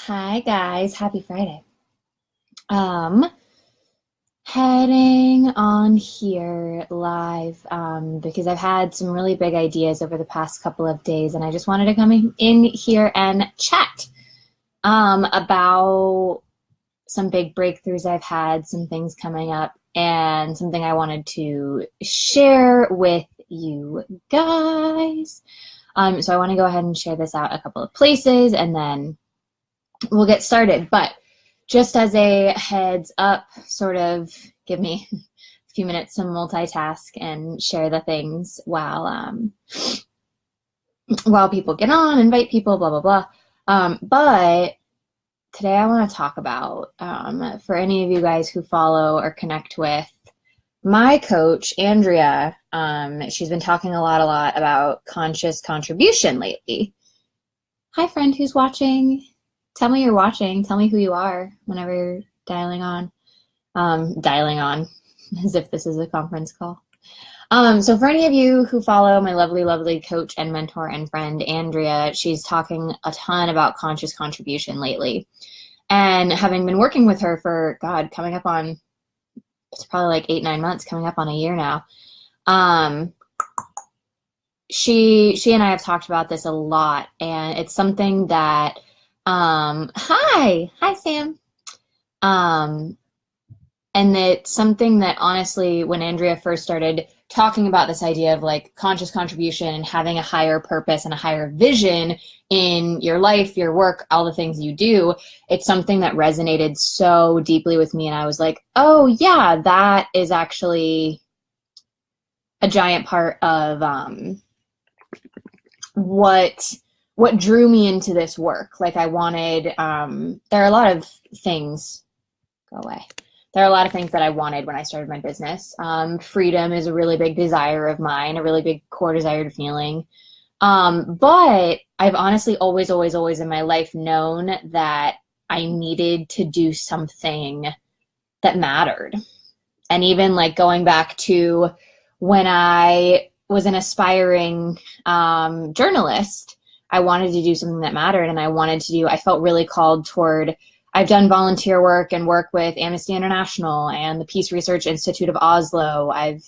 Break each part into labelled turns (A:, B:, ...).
A: Hi guys, happy Friday. Um, Heading on here live because I've had some really big ideas over the past couple of days, and I just wanted to come in here and chat about some big breakthroughs I've had, some things coming up, and something I wanted to share with you guys. So I want to go ahead and share this out a couple of places, and then we'll get started. But just as a heads up, sort of give me a few minutes to multitask and share the things while people get on, invite people, blah, blah, blah. But today I want to talk about, for any of you guys who follow or connect with my coach, Andrea, she's been talking a lot about conscious contribution lately. Hi, friend who's watching. Tell me you're watching. Tell me who you are whenever you're dialing on. Dialing on, as if this is a conference call. So for any of you who follow my lovely coach and mentor and friend, Andrea, she's talking a ton about conscious contribution lately. And having been working with her for, coming up on, it's probably like 8-9 months, coming up on a year now. She and I have talked about this a lot, and it's something that hi Sam. And it's something that honestly, when Andrea first started talking about this idea of like conscious contribution and having a higher purpose and a higher vision in your life, your work, all the things you do, it's something that resonated so deeply with me. And I was like, oh yeah, that is actually a giant part of what drew me into this work. Like I wanted, there are a lot of things, go away. There are a lot of things that I wanted when I started my business. Freedom is a really big desire of mine, a really big core desired feeling. But I've honestly always in my life known that I needed to do something that mattered. And even like going back to when I was an aspiring journalist, I wanted to do something that mattered, and I felt really called toward, I've done volunteer work and work with Amnesty International and the Peace Research Institute of Oslo. I've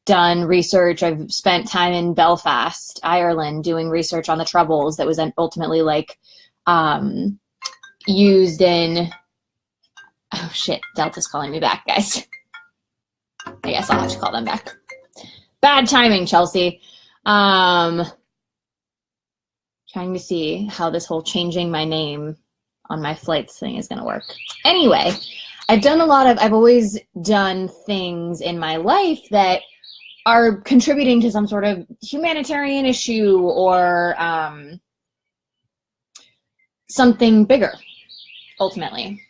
A: done research. I've spent time in Belfast, Ireland, doing research on the Troubles that was then ultimately like used in, oh shit, Delta's calling me back, guys. I guess I'll have to call them back. Bad timing, Chelsea. Trying to see how this whole changing my name on my flights thing is going to work. Anyway, I've always done things in my life that are contributing to some sort of humanitarian issue or something bigger, ultimately.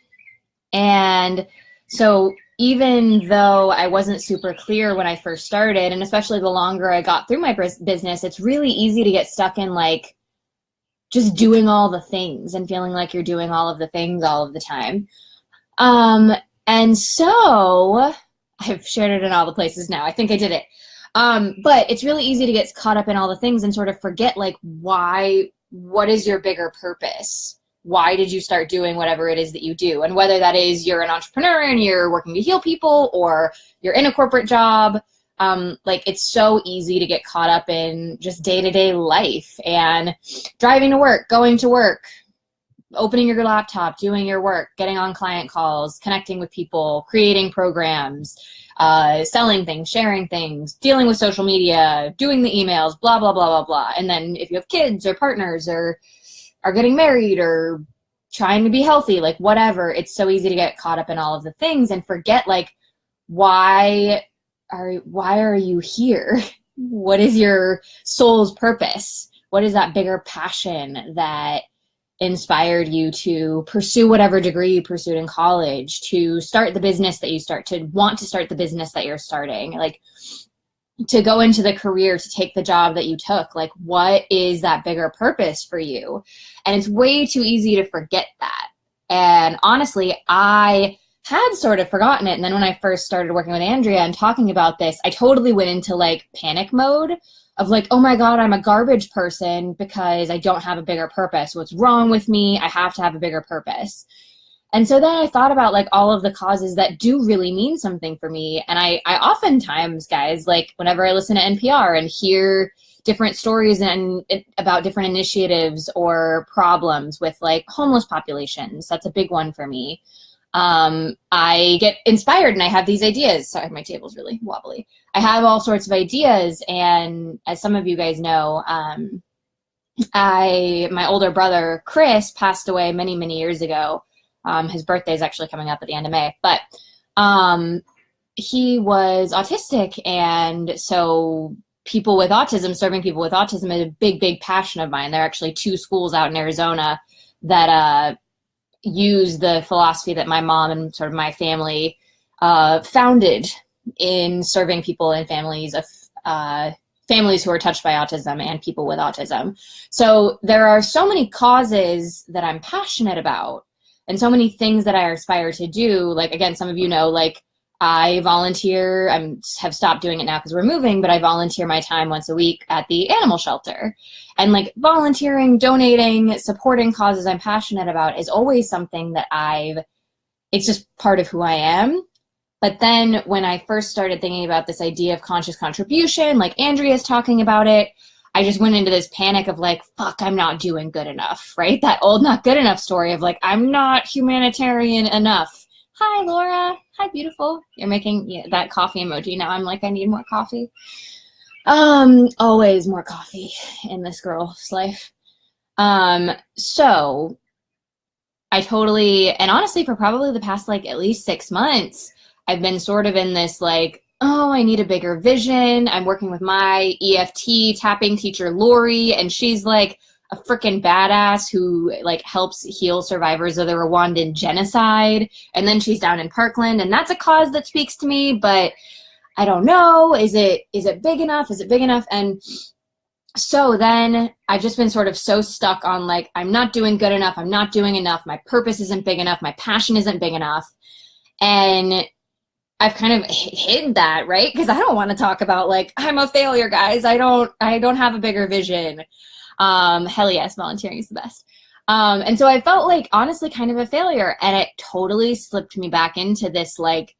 A: And so even though I wasn't super clear when I first started, and especially the longer I got through my business, it's really easy to get stuck in like just doing all the things and feeling like you're doing all of the things all of the time. And so I've shared it in all the places now. I think I did it. But it's really easy to get caught up in all the things and sort of forget like what is your bigger purpose? Why did you start doing whatever it is that you do? And whether that is you're an entrepreneur and you're working to heal people, or you're in a corporate job, like it's so easy to get caught up in just day-to-day life and driving to work, going to work, opening your laptop, doing your work, getting on client calls, connecting with people, creating programs, selling things, sharing things, dealing with social media, doing the emails, blah, blah, blah, blah, blah. And then if you have kids or partners or are getting married or trying to be healthy, like whatever, it's so easy to get caught up in all of the things and forget like, why are you here? What is your soul's purpose? What is that bigger passion that inspired you to pursue whatever degree you pursued in college, to start the business that you want to start the business that you're starting, like to go into the career, to take the job that you took? Like, what is that bigger purpose for you? And it's way too easy to forget that. And honestly, I had sort of forgotten it. And then when I first started working with Andrea and talking about this, I totally went into like panic mode of like, oh my God, I'm a garbage person because I don't have a bigger purpose. What's wrong with me? I have to have a bigger purpose. And so then I thought about like all of the causes that do really mean something for me. And I oftentimes, guys, like whenever I listen to NPR and hear different stories and about different initiatives or problems with like homeless populations, that's a big one for me. I get inspired and I have these ideas. Sorry, my table's really wobbly. I have all sorts of ideas. And as some of you guys know, my older brother, Chris, passed away many, many years ago. His birthday is actually coming up at the end of May, but he was autistic. And so people with autism, serving people with autism is a big, big passion of mine. There are actually 2 schools out in Arizona that use the philosophy that my mom and sort of my family founded in serving people in families of families who are touched by autism and people with autism. So there are so many causes that I'm passionate about and so many things that I aspire to do. Like, again, some of you know, like I volunteer, have stopped doing it now because we're moving, but I volunteer my time once a week at the animal shelter. And like volunteering, donating, supporting causes I'm passionate about is always something that it's just part of who I am. But then when I first started thinking about this idea of conscious contribution, like Andrea's talking about it, I just went into this panic of like, fuck, I'm not doing good enough, right? That old not good enough story of like, I'm not humanitarian enough. Hi, Laura. Hi, beautiful. You're making that coffee emoji. Now I'm like, I need more coffee. Always more coffee in this girl's life. So I totally, and honestly, for probably the past like at least 6 months, I've been sort of in this like, oh, I need a bigger vision. I'm working with my EFT tapping teacher, Lori, and she's like a freaking badass who like helps heal survivors of the Rwandan genocide. And then she's down in Parkland, and that's a cause that speaks to me, but I don't know, is it big enough? Is it big enough? And so then I've just been sort of so stuck on like, I'm not doing good enough. I'm not doing enough. My purpose isn't big enough. My passion isn't big enough. And I've kind of hid that, right? Because I don't want to talk about like, I'm a failure, guys. I don't have a bigger vision. Hell yes, volunteering is the best. And so I felt like honestly kind of a failure, and it totally slipped me back into this like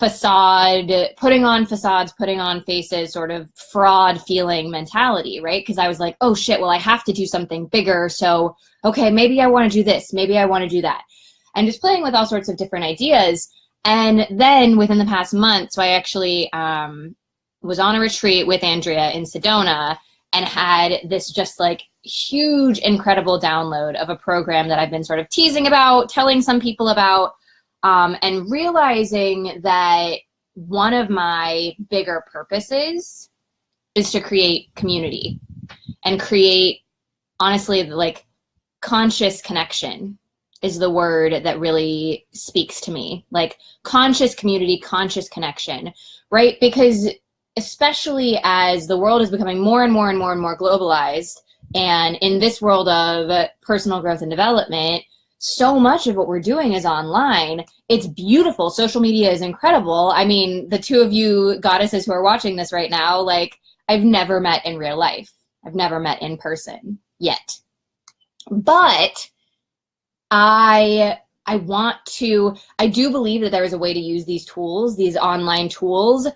A: putting on facades, putting on faces, sort of fraud feeling mentality, right? Because I was like, oh shit, well, I have to do something bigger. So, okay, maybe I want to do this. Maybe I want to do that. And just playing with all sorts of different ideas. And then within the past month, so I actually was on a retreat with Andrea in Sedona and had this just like huge, incredible download of a program that I've been sort of teasing about, telling some people about, and realizing that one of my bigger purposes is to create community and create, honestly, like conscious connection is the word that really speaks to me. Like conscious community, conscious connection, right? Because especially as the world is becoming more and more and more and more globalized, and in this world of personal growth and development, so much of what we're doing is online. It's beautiful. Social media is incredible. I mean, the 2 of you goddesses who are watching this right now, like I've never met in real life. I've never met in person yet. But I do believe that there is a way to use these tools, these online tools,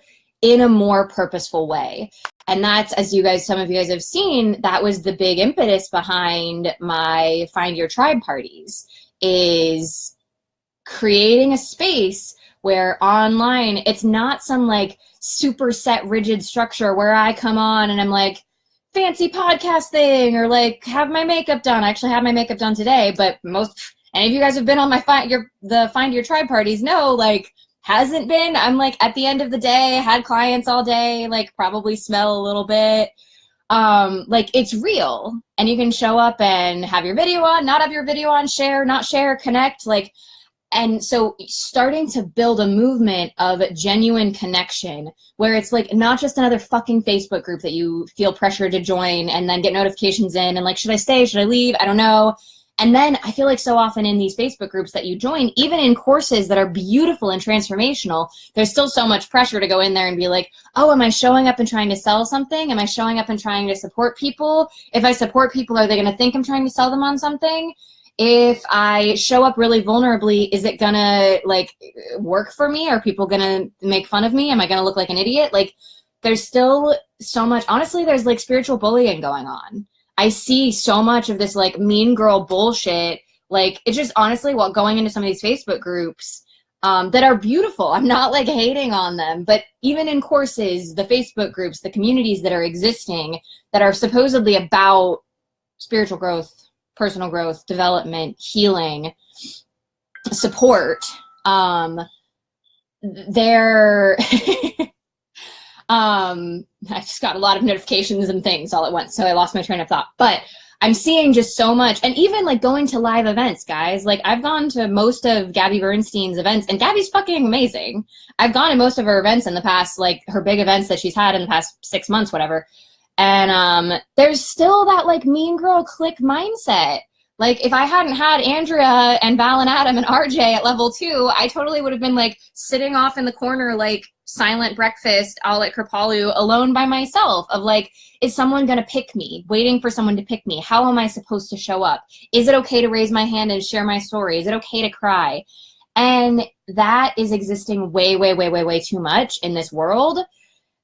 A: in a more purposeful way. And that's, as some of you guys have seen, that was the big impetus behind my Find Your Tribe parties, is creating a space where online, it's not some like super set rigid structure where I come on and I'm like, fancy podcast thing, or like have my makeup done. I actually have my makeup done today, but any of you guys have been on my Find Your Tribe parties know, like, hasn't been. I'm like, at the end of the day, had clients all day, like probably smell a little bit. Like it's real, and you can show up and have your video on, not have your video on, share, not share, connect, like, and so starting to build a movement of genuine connection where it's like not just another fucking Facebook group that you feel pressure to join and then get notifications in and like, should I stay? Should I leave? I don't know. And then I feel like so often in these Facebook groups that you join, even in courses that are beautiful and transformational, there's still so much pressure to go in there and be like, oh, am I showing up and trying to sell something? Am I showing up and trying to support people? If I support people, are they going to think I'm trying to sell them on something? If I show up really vulnerably, is it going to like work for me? Are people going to make fun of me? Am I going to look like an idiot? Like, there's still so much, honestly, there's like spiritual bullying going on. I see so much of this like mean girl bullshit. Like, it's just honestly, while going into some of these Facebook groups that are beautiful, I'm not like hating on them, but even in courses, the Facebook groups, the communities that are existing that are supposedly about spiritual growth, personal growth, development, healing, support, they're I just got a lot of notifications and things all at once, so I lost my train of thought. But I'm seeing just so much, and even like going to live events, guys. Like, I've gone to most of Gabby Bernstein's events, and Gabby's fucking amazing. I've gone to most of her events in the past, like her big events that she's had in the past 6 months, whatever. And there's still that like mean girl clique mindset. Like, if I hadn't had Andrea and Val and Adam and RJ at level 2, I totally would have been like sitting off in the corner, like silent breakfast, all at Kripalu, alone by myself of like, is someone going to pick me? Waiting for someone to pick me. How am I supposed to show up? Is it okay to raise my hand and share my story? Is it okay to cry? And that is existing way, way, way, way, way too much in this world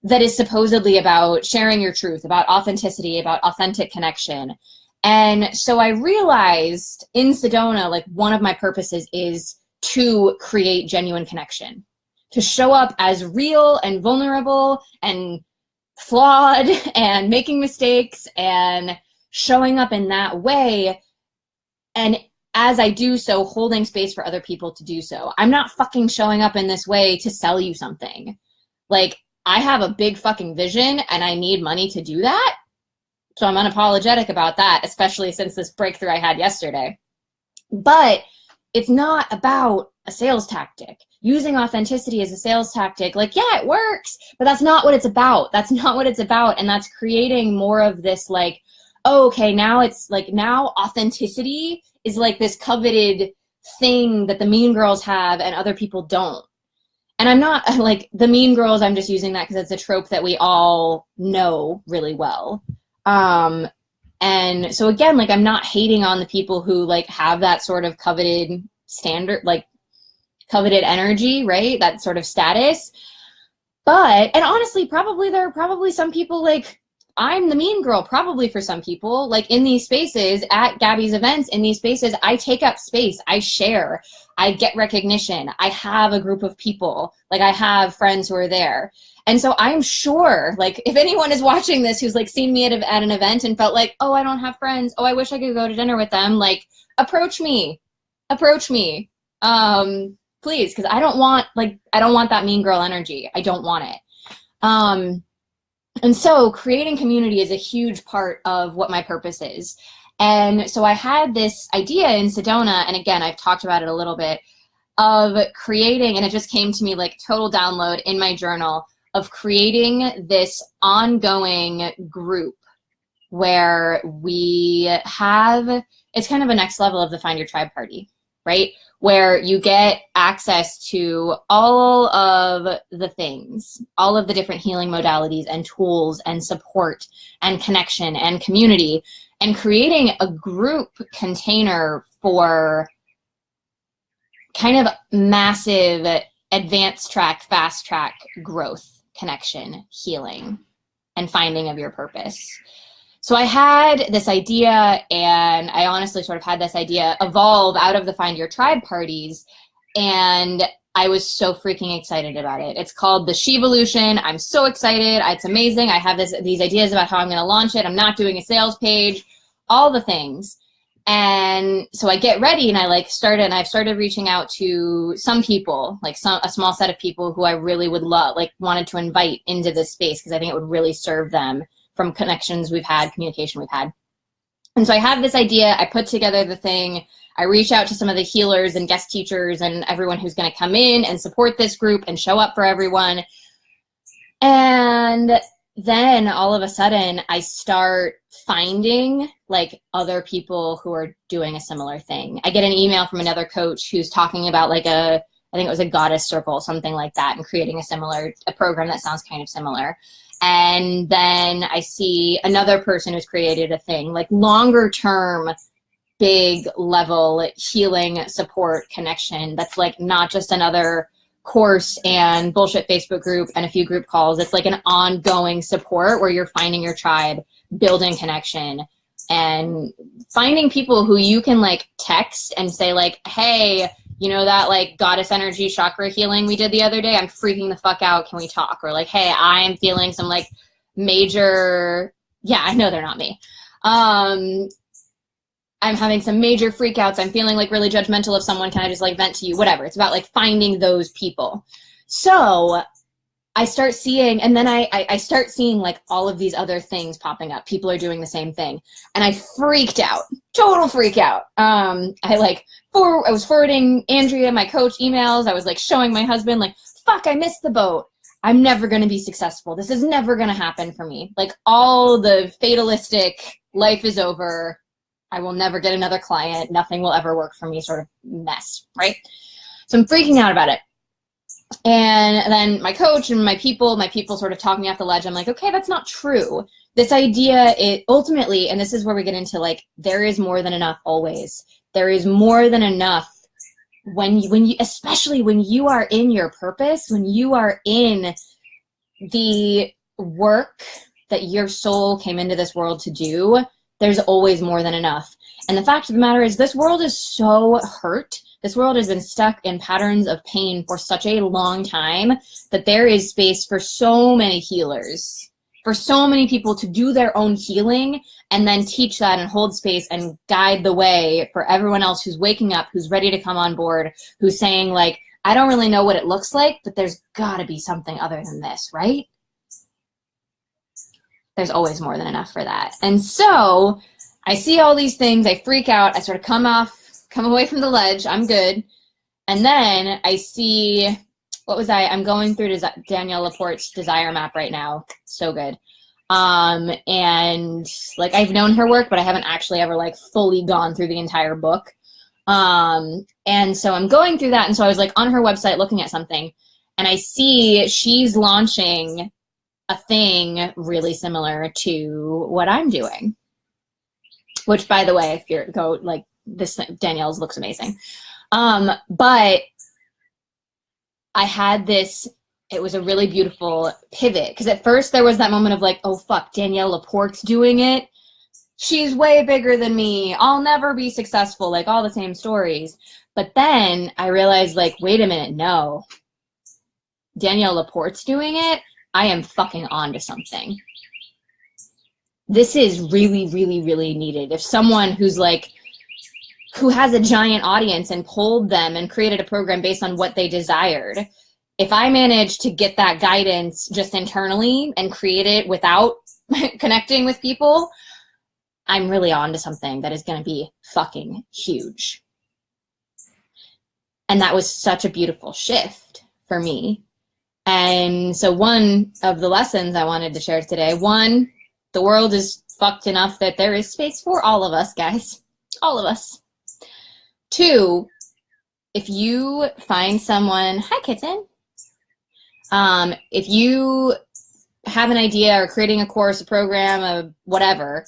A: that is supposedly about sharing your truth, about authenticity, about authentic connection. And so I realized in Sedona, like, one of my purposes is to create genuine connection, to show up as real and vulnerable and flawed and making mistakes and showing up in that way. And as I do so, holding space for other people to do so. I'm not fucking showing up in this way to sell you something. Like, I have a big fucking vision and I need money to do that. So I'm unapologetic about that, especially since this breakthrough I had yesterday. But it's not about a sales tactic. Using authenticity as a sales tactic, like, yeah, it works, but that's not what it's about. That's not what it's about. And that's creating more of this, like, oh, okay, now it's like, now authenticity is like this coveted thing that the mean girls have and other people don't. And I'm not like the mean girls, I'm just using that because it's a trope that we all know really well. And so again, like, I'm not hating on the people who like have that sort of coveted standard, like coveted energy, right? That sort of status. But, and honestly, probably there are probably some people like, I'm the mean girl, probably for some people, like in these spaces at Gabby's events, in these spaces, I take up space, I share, I get recognition, I have a group of people, like I have friends who are there. And so I'm sure, like, if anyone is watching this who's like seen me at an event and felt like, oh, I don't have friends, oh, I wish I could go to dinner with them, like, approach me, please, because I don't want that mean girl energy. I don't want it. And so creating community is a huge part of what my purpose is. And so I had this idea in Sedona, and again, I've talked about it a little bit, of creating, and it just came to me like total download in my journal, of creating this ongoing group where we have, it's kind of a next level of the Find Your Tribe party, right? Where you get access to all of the things, all of the different healing modalities and tools and support and connection and community, and creating a group container for kind of massive advanced track, fast track growth, connection, healing, and finding of your purpose. So I had this idea, and I honestly sort of had this idea evolve out of the Find Your Tribe parties, and I was so freaking excited about it. It's called the Shevolution. I'm so excited. It's amazing. I have these ideas about how I'm going to launch it. I'm not doing a sales page, all the things. And so I get ready, and I've started reaching out to some people, like a small set of people who I really would love, like wanted to invite into this space because I think it would really serve them from connections we've had, communication we've had. And so I have this idea, I put together the thing, I reach out to some of the healers and guest teachers and everyone who's going to come in and support this group and show up for everyone. And then all of a sudden I start finding like other people who are doing a similar thing. I get an email from another coach who's talking about like I think it was a goddess circle, something like that, and creating a program that sounds kind of similar. And then I see another person who's created a thing, like longer term, big level healing support connection. That's like not just another course and bullshit Facebook group and a few group calls. It's like an ongoing support where you're finding your tribe, building connection, and finding people who you can like text and say like, hey, you know that like goddess energy chakra healing we did the other day? I'm freaking the fuck out. Can we talk? Or like, hey, I'm feeling some like major, yeah, I know they're not me. I'm having some major freakouts. I'm feeling like really judgmental of someone. Can I just like vent to you? Whatever. It's about like finding those people. So I start seeing, and then I start seeing like all of these other things popping up. People are doing the same thing. And I freaked out, total freak out. I was forwarding Andrea, my coach, emails. I was like showing my husband like, fuck, I missed the boat. I'm never going to be successful. This is never going to happen for me. Like all the fatalistic, life is over, I will never get another client, nothing will ever work for me sort of mess, right? So I'm freaking out about it. And then my coach and my people sort of talk me off the ledge. I'm like, okay, that's not true. This idea, it ultimately, and this is where we get into like, there is more than enough always. There is more than enough when you, especially when you are in your purpose, when you are in the work that your soul came into this world to do, there's always more than enough. And the fact of the matter is this world is so hurt. This world has been stuck in patterns of pain for such a long time that there is space for so many healers, for so many people to do their own healing and then teach that and hold space and guide the way for everyone else who's waking up, who's ready to come on board, who's saying like, I don't really know what it looks like, but there's gotta be something other than this, right? There's always more than enough for that. And so I see all these things, I freak out, I sort of come away from the ledge, I'm good. And then I see, I'm going through Danielle Laporte's Desire Map right now. So good. And like I've known her work, but I haven't actually ever like fully gone through the entire book. And so I'm going through that. And so I was like on her website looking at something and I see she's launching a thing really similar to what I'm doing, which by the way, if you're like this, Danielle's looks amazing. But I had this, it was a really beautiful pivot because at first there was that moment of like, oh fuck, Danielle Laporte's doing it. She's way bigger than me. I'll never be successful, like all the same stories. But then I realized like, wait a minute, no. Danielle Laporte's doing it. I am fucking onto something. This is really, really, really needed. If someone who has a giant audience and pulled them and created a program based on what they desired, if I manage to get that guidance just internally and create it without connecting with people, I'm really onto something that is going to be fucking huge. And that was such a beautiful shift for me. And so one of the lessons I wanted to share today, one, the world is fucked enough that there is space for all of us, guys. All of us. Two, if you find someone, hi kitten. If you have an idea or creating a course, a program, a whatever,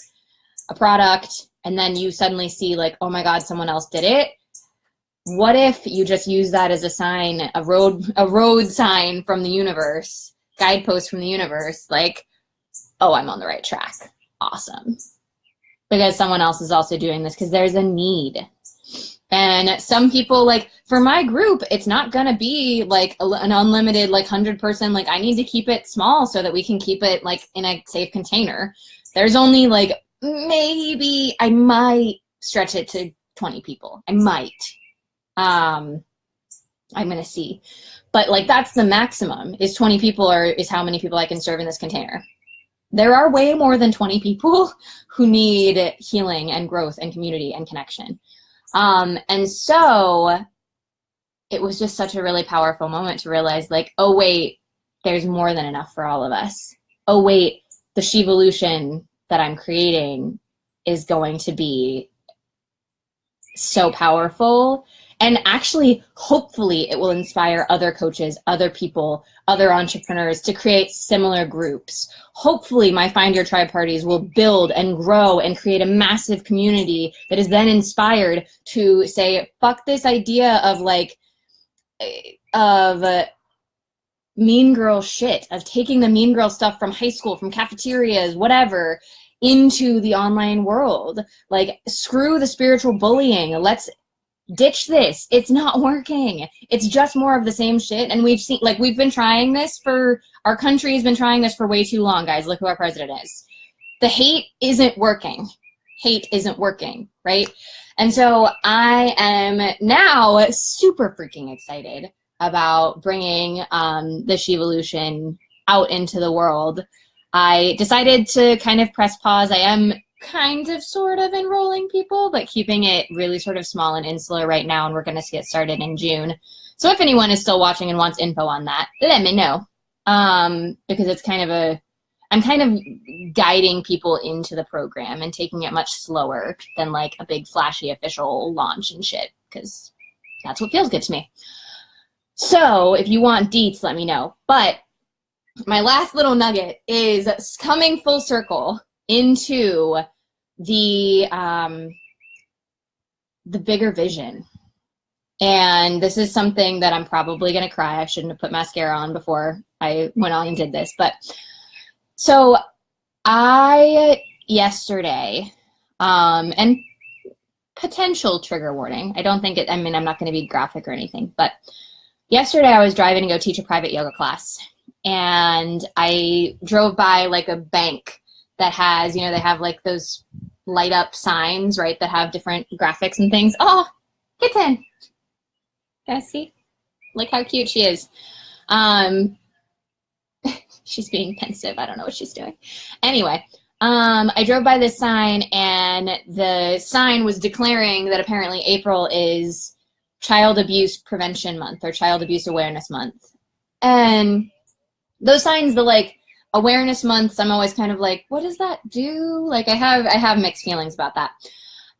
A: a product, and then you suddenly see like, oh my God, someone else did it. What if you just use that as a sign, a road sign from the universe, guidepost from the universe, like, oh, I'm on the right track. Awesome. Because someone else is also doing this because there's a need. And some people, like, for my group, it's not going to be like an unlimited, like 100-person, like I need to keep it small so that we can keep it like in a safe container. There's only like, maybe I might stretch it to 20 people. I might. I'm going to see. But like that's the maximum is 20 people is how many people I can serve in this container. There are way more than 20 people who need healing and growth and community and connection. And so it was just such a really powerful moment to realize like, oh wait, there's more than enough for all of us. Oh wait, the Shevolution that I'm creating is going to be so powerful. And actually, hopefully, it will inspire other coaches, other people, other entrepreneurs to create similar groups. Hopefully, my Find Your Tribe parties will build and grow and create a massive community that is then inspired to say, fuck this idea of like, of mean girl shit, of taking the mean girl stuff from high school, from cafeterias, whatever, into the online world. Like, screw the spiritual bullying. Let's ditch this. It's not working. It's just more of the same shit. And we've seen, like, we've been trying this for, our country has been trying this for way too long, guys. Look who our president is. The hate isn't working. Hate isn't working, right? And so I am now super freaking excited about bringing the Shevolution out into the world. I decided to kind of press pause. I am kind of sort of enrolling people, but keeping it really sort of small and insular right now, and we're going to get started in June. So if anyone is still watching and wants info on that, let me know. Because it's kind of I'm kind of guiding people into the program and taking it much slower than like a big flashy official launch and shit, because that's what feels good to me. So if you want deets, let me know. But my last little nugget is coming full circle into the bigger vision. And this is something that I'm probably going to cry. I shouldn't have put mascara on before I went on and did this. But so yesterday, and potential trigger warning. I don't think it, I mean, I'm not going to be graphic or anything, but yesterday I was driving to go teach a private yoga class, and I drove by like a bank that has, you know, they have like those light up signs, right, that have different graphics and things. Oh, kitten. Guys, see? Look how cute she is. She's being pensive. I don't know what she's doing. Anyway, I drove by this sign, and the sign was declaring that apparently April is Child Abuse Prevention Month or Child Abuse Awareness Month. And those signs, the like awareness months, I'm always kind of like, what does that do? Like I have mixed feelings about that.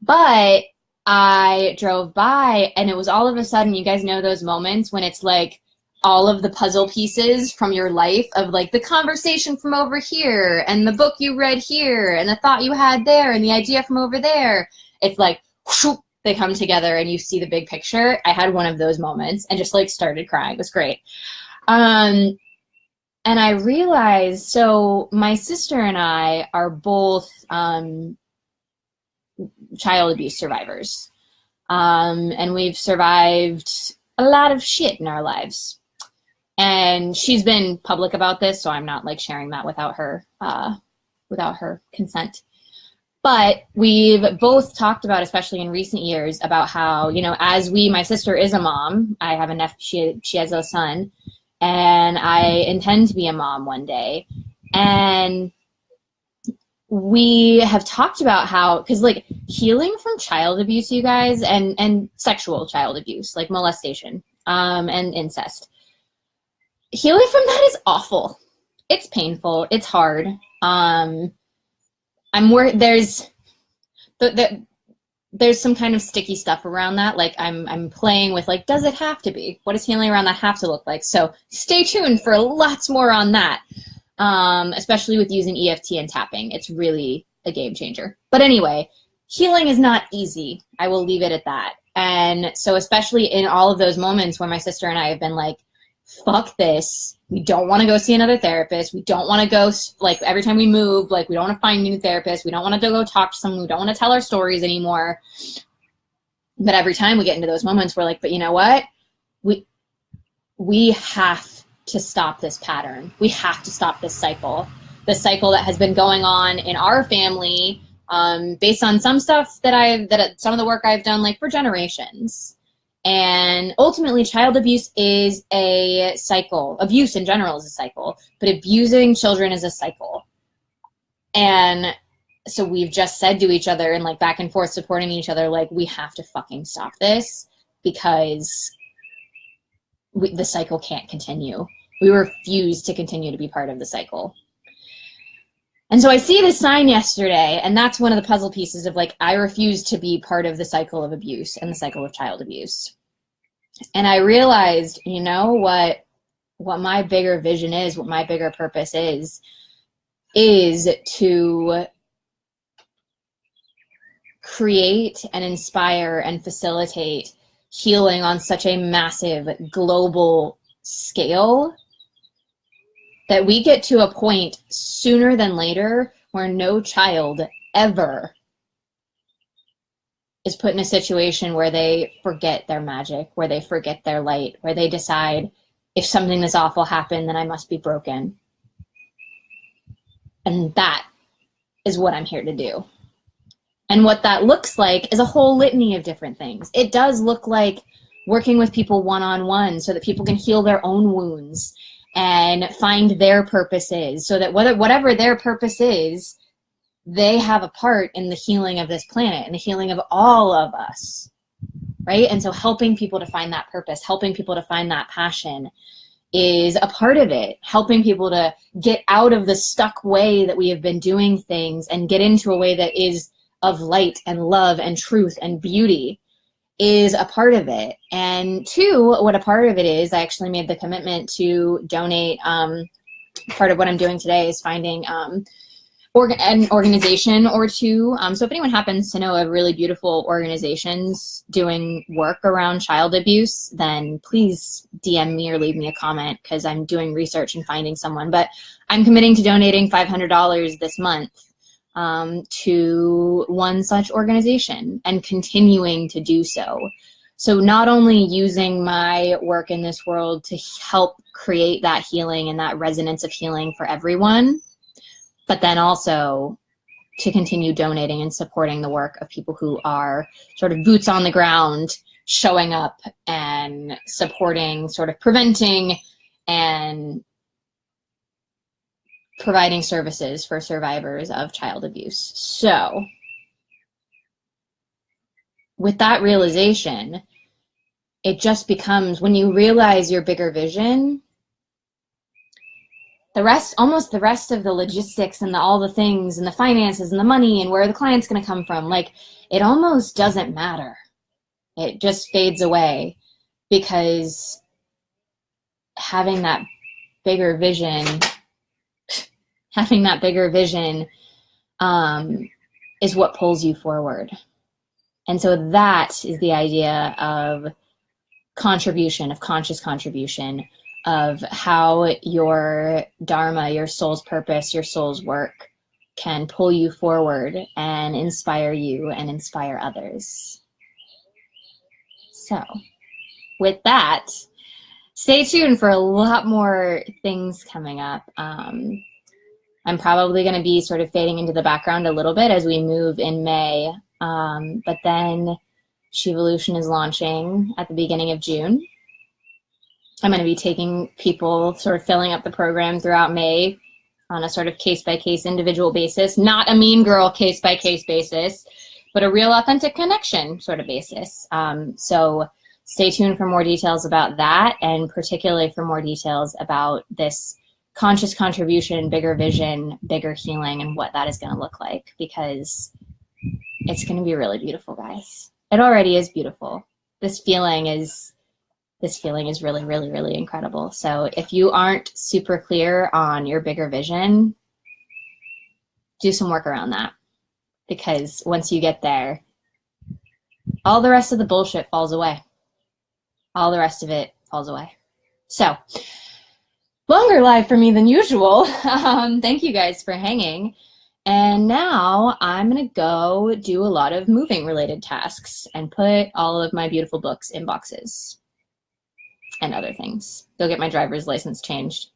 A: But I drove by, and it was all of a sudden, you guys know those moments when it's like all of the puzzle pieces from your life of like the conversation from over here and the book you read here and the thought you had there and the idea from over there. It's like, whoosh, they come together and you see the big picture. I had one of those moments and just like started crying. It was great. And I realized, so my sister and I are both child abuse survivors. And we've survived a lot of shit in our lives. And she's been public about this, so I'm not like sharing that without her consent. But we've both talked about, especially in recent years, about how, you know, as my sister is a mom, I have a nephew, she has a son, and I intend to be a mom one day. And we have talked about how, because like healing from child abuse, you guys, and sexual child abuse, like molestation, and incest, healing from that is awful. It's painful. It's hard. There's some kind of sticky stuff around that. Like I'm playing with like, does it have to be? What does healing around that have to look like? So stay tuned for lots more on that. Especially with using EFT and tapping. It's really a game changer. But anyway, healing is not easy. I will leave it at that. And so especially in all of those moments where my sister and I have been like, fuck this. We don't want to go see another therapist. We don't want to go, like, every time we move, like, we don't want to find a new therapist. We don't want to go talk to someone. We don't want to tell our stories anymore. But every time we get into those moments, we're like, but you know what? We have to stop this pattern. We have to stop this cycle that has been going on in our family, based on some stuff that some of the work I've done, like, for generations. And ultimately, child abuse is a cycle. Abuse in general is a cycle, but abusing children is a cycle. And so we've just said to each other and like back and forth supporting each other, like, we have to fucking stop this because the cycle can't continue. We refuse to continue to be part of the cycle. And so I see this sign yesterday, and that's one of the puzzle pieces of like, I refuse to be part of the cycle of abuse and the cycle of child abuse. And I realized, you know, what my bigger vision is, what my bigger purpose is to create and inspire and facilitate healing on such a massive global scale that we get to a point sooner than later where no child ever is put in a situation where they forget their magic, where they forget their light, where they decide, if something this awful happened, then I must be broken. And that is what I'm here to do. And what that looks like is a whole litany of different things. It does look like working with people one-on-one so that people can heal their own wounds and find their purposes, so that whatever their purpose is, they have a part in the healing of this planet and the healing of all of us, right? And so helping people to find that purpose, helping people to find that passion is a part of it. Helping people to get out of the stuck way that we have been doing things and get into a way that is of light and love and truth and beauty is a part of it. And two, what a part of it is, I actually made the commitment to donate. Part of what I'm doing today is finding an organization or two. So if anyone happens to know of really beautiful organizations doing work around child abuse, then please DM me or leave me a comment, because I'm doing research and finding someone. But I'm committing to donating $500 this month to one such organization and continuing to do so. So not only using my work in this world to help create that healing and that resonance of healing for everyone, but then also to continue donating and supporting the work of people who are sort of boots on the ground, showing up and supporting, sort of preventing and providing services for survivors of child abuse. So with that realization, it just becomes, when you realize your bigger vision, almost the rest of the logistics and all the things and the finances and the money and where the client's going to come from, like, it almost doesn't matter. It just fades away, because having that bigger vision is what pulls you forward. And so that is the idea of contribution, of conscious contribution, of how your dharma, your soul's purpose, your soul's work can pull you forward and inspire you and inspire others. So with that, stay tuned for a lot more things coming up. I'm probably going to be sort of fading into the background a little bit as we move in May. But then Shevolution is launching at the beginning of June. I'm going to be taking people, sort of filling up the program throughout May on a sort of case-by-case individual basis, not a mean girl case-by-case basis, but a real authentic connection sort of basis. So stay tuned for more details about that, and particularly for more details about this conscious contribution, bigger vision, bigger healing, and what that is going to look like, because it's going to be really beautiful, guys. It already is beautiful. This feeling is really, really, really incredible. So if you aren't super clear on your bigger vision, do some work around that, because once you get there, all the rest of the bullshit falls away. All the rest of it falls away. So longer live for me than usual. Thank you guys for hanging. And now I'm going to go do a lot of moving related tasks and put all of my beautiful books in boxes and other things. Go get my driver's license changed.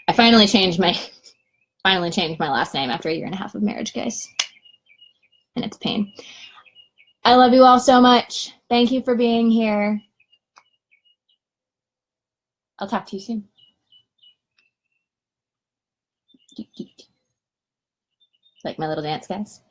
A: I finally changed my last name after 1.5 years of marriage, guys. And it's pain. I love you all so much. Thank you for being here. I'll talk to you soon. Like my little dance, guys.